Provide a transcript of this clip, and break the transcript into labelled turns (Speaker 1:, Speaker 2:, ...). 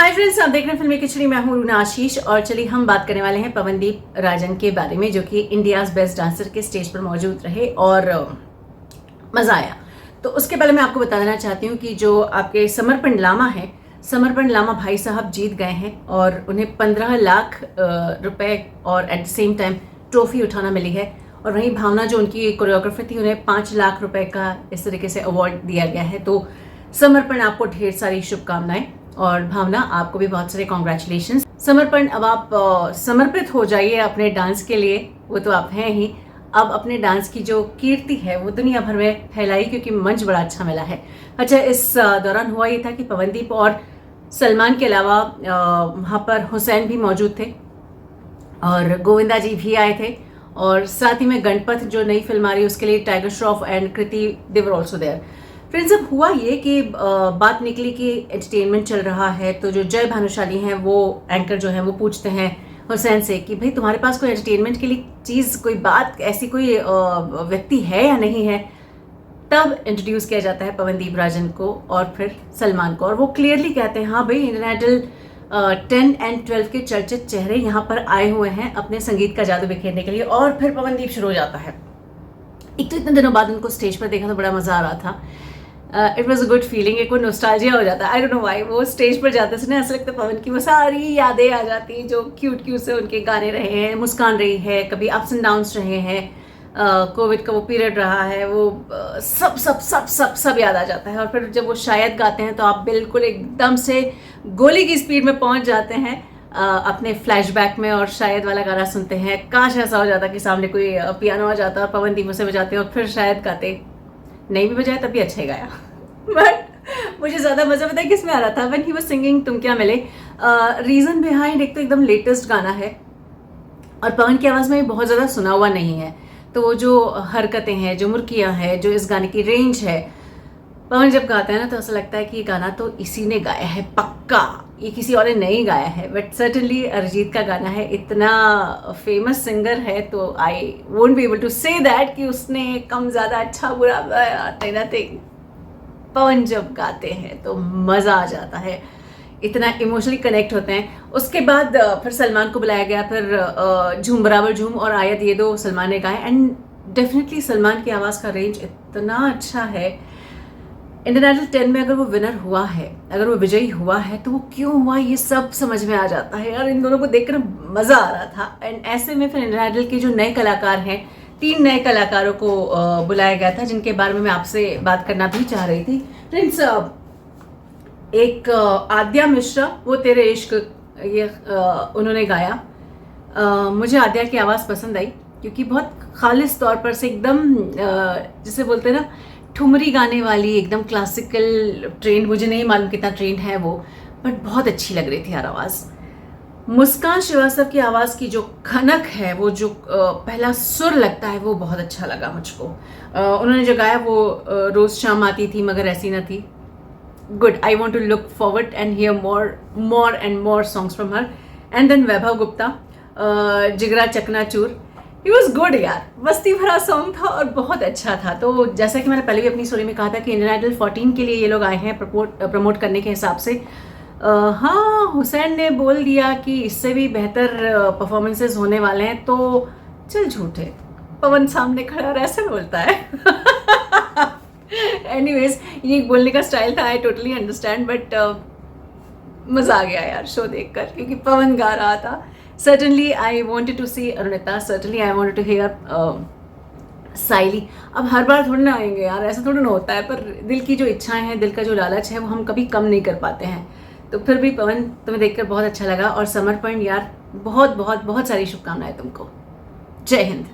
Speaker 1: Hi friends, आप देख रहे हैं फिल्मी खिचड़ी। मैं हूं रूना आशीष और चलिए हम बात करने वाले हैं पवनदीप राजन के बारे में, जो कि इंडियाज बेस्ट डांसर के स्टेज पर मौजूद रहे और मजा आया। तो उसके पहले मैं आपको बता देना चाहती हूँ कि जो आपके समर्पण लामा है, समर्पण लामा भाई साहब जीत गए हैं और उन्हें 15 लाख रुपए और at the same time trophy उठाना मिली है। और वहीं भावना, जो उनकी कोरियोग्राफर थी, उन्हें 5 लाख रुपए का इस तरीके से अवार्ड दिया गया है। तो समर्पण, आपको ढेर सारी शुभकामनाएं और भावना, आपको भी बहुत सारे कॉन्ग्रेचुलेशन। समर्पण, अब आप समर्पित हो जाइए अपने डांस के लिए, वो तो आप हैं ही। अब अपने डांस की जो कीर्ति है वो दुनिया भर में फैलाई, क्योंकि मंच बड़ा अच्छा मिला है। अच्छा, इस दौरान हुआ ये था कि पवनदीप और सलमान के अलावा वहाँ पर हुसैन भी मौजूद थे और गोविंदा जी भी आए थे, और साथ ही में गणपत, जो नई फिल्म आ रही है उसके लिए Tiger Shroff and Kriti, they were also there. Friends, अब हुआ ये कि बात निकली कि एंटरटेनमेंट चल रहा है, तो जो जय भानुशाली हैं वो एंकर जो है वो पूछते हैं हुसैन से कि भाई तुम्हारे पास कोई एंटरटेनमेंट के लिए चीज़, कोई बात, ऐसी कोई व्यक्ति है या नहीं है। तब इंट्रोड्यूस किया जाता है पवनदीप राजन को और फिर सलमान को, और वो क्लियरली कहते हैं हाँ भाई, इंडियन आइडल 10 एंड 12 के चर्चित चेहरे यहाँ पर आए हुए हैं अपने संगीत का जादू बिखेरने के लिए। और फिर पवनदीप शुरू हो जाता है। एक तो इतने दिनों बाद उनको स्टेज पर देखा तो बड़ा मजा आ रहा था। It was a good feeling, एक वो नोस्टाल्जिया हो जाता है। आई डोंट नो व्हाई, वो स्टेज पर जाते समय ऐसा लगता है पवन की वो सारी यादें आ जाती हैं जो क्यूट क्यूट से उनके गाने रहे हैं, मुस्कान रही है, कभी अप्स एंड डाउन्स रहे हैं, कोविड का वो पीरियड रहा है, वो सब सब सब सब सब याद आ जाता है। और फिर जब वो शायद गाते हैं तो आप बिल्कुल एकदम से गोली की स्पीड में पहुंच जाते हैं अपने फ्लैशबैक में, और शायद वाला गाना सुनते हैं। काश ऐसा हो जाता कि सामने कोई पियानो आ जाता और पवनदीप उसे बजाते और फिर शायद गाते। नहीं भी बजाया तब भी अच्छा ही गाया। बट मुझे ज़्यादा मज़ा पता है किस में आ रहा था, व्हेन ही वाज सिंगिंग तुम क्या मिले। रीज़न बिहाइंड, एक तो एकदम लेटेस्ट गाना है और पवन की आवाज़ में बहुत ज़्यादा सुना हुआ नहीं है, तो वो जो हरकतें हैं, जो मुर्कियाँ हैं, जो इस गाने की रेंज है, पवन जब गाता है ना तो ऐसा लगता है कि ये गाना तो इसी ने गाया है पक्का, ये किसी और ने नहीं गाया है। बट सर्टनली अरिजीत का गाना है, इतना फेमस सिंगर है, तो I won't be able to say that कि उसने कम ज़्यादा अच्छा बुरा नथिंग। पवन जब गाते हैं तो मज़ा आ जाता है, इतना इमोशनली कनेक्ट होते हैं। उसके बाद फिर सलमान को बुलाया गया, फिर झूम बराबर झूम और आयत, ये दो सलमान ने गाए। एंड डेफिनेटली सलमान की आवाज़ का रेंज इतना अच्छा है। इंडियन आइडल 10 में अगर वो विनर हुआ है, अगर वो विजयी हुआ है, तो वो क्यों हुआ ये सब समझ में आ जाता है यार। इन दोनों को देखकर मज़ा आ रहा था। एंड ऐसे में फिर इंडियन आइडल के जो नए कलाकार हैं, 3 नए कलाकारों को बुलाया गया था, जिनके बारे में मैं आपसे बात करना भी चाह रही थी। फ्रेंड्स, एक आद्या मिश्रा, वो तेरे इश्क, ये उन्होंने गाया। मुझे आद्या की आवाज़ पसंद आई, क्योंकि बहुत खालिस तौर पर से एकदम जिसे बोलते हैं ना, ठुमरी गाने वाली, एकदम क्लासिकल ट्रेंड, मुझे नहीं मालूम कितना ट्रेंड है वो, बट बहुत अच्छी लग रही थी यार आवाज़। मुस्कान श्रीवास्तव की आवाज़ की जो खनक है, वो जो पहला सुर लगता है, वो बहुत अच्छा लगा मुझको। उन्होंने जो गाया वो रोज़ शाम आती थी मगर ऐसी न थी। Good, I want to look forward and hear more and more songs from her. And then Vaibhav Gupta, Jigra Chaknachoor, it was good यार, मस्ती भरा सॉन्ग था और बहुत अच्छा था। तो जैसा कि मैंने पहले भी अपनी स्टोरी में कहा था कि इंडियन आइडल 14 के लिए ये लोग आए हैं प्रमोट करने के हिसाब से। हाँ, हुसैन ने बोल दिया कि इससे भी बेहतर परफॉर्मेंसेज होने वाले हैं, तो चल झूठे, पवन सामने खड़ा और ऐसे बोलता है। एनीवेज, ये बोलने का स्टाइल था, आई टोटली अंडरस्टैंड, बट मज़ा आ गया यार शो देखकर, क्योंकि पवन गा रहा था। Certainly I wanted to see Arunita, certainly I wanted to hear साइली। अब हर बार थोड़ी ना आएंगे यार, ऐसा थोड़ा ना होता है, पर दिल की जो इच्छाएं हैं, दिल का जो लालच है, वो हम कभी कम नहीं कर पाते हैं। तो फिर भी पवन, तुम्हें देखकर बहुत अच्छा लगा। और समर्पण यार, बहुत बहुत बहुत सारी शुभकामनाएं तुमको। जय हिंद।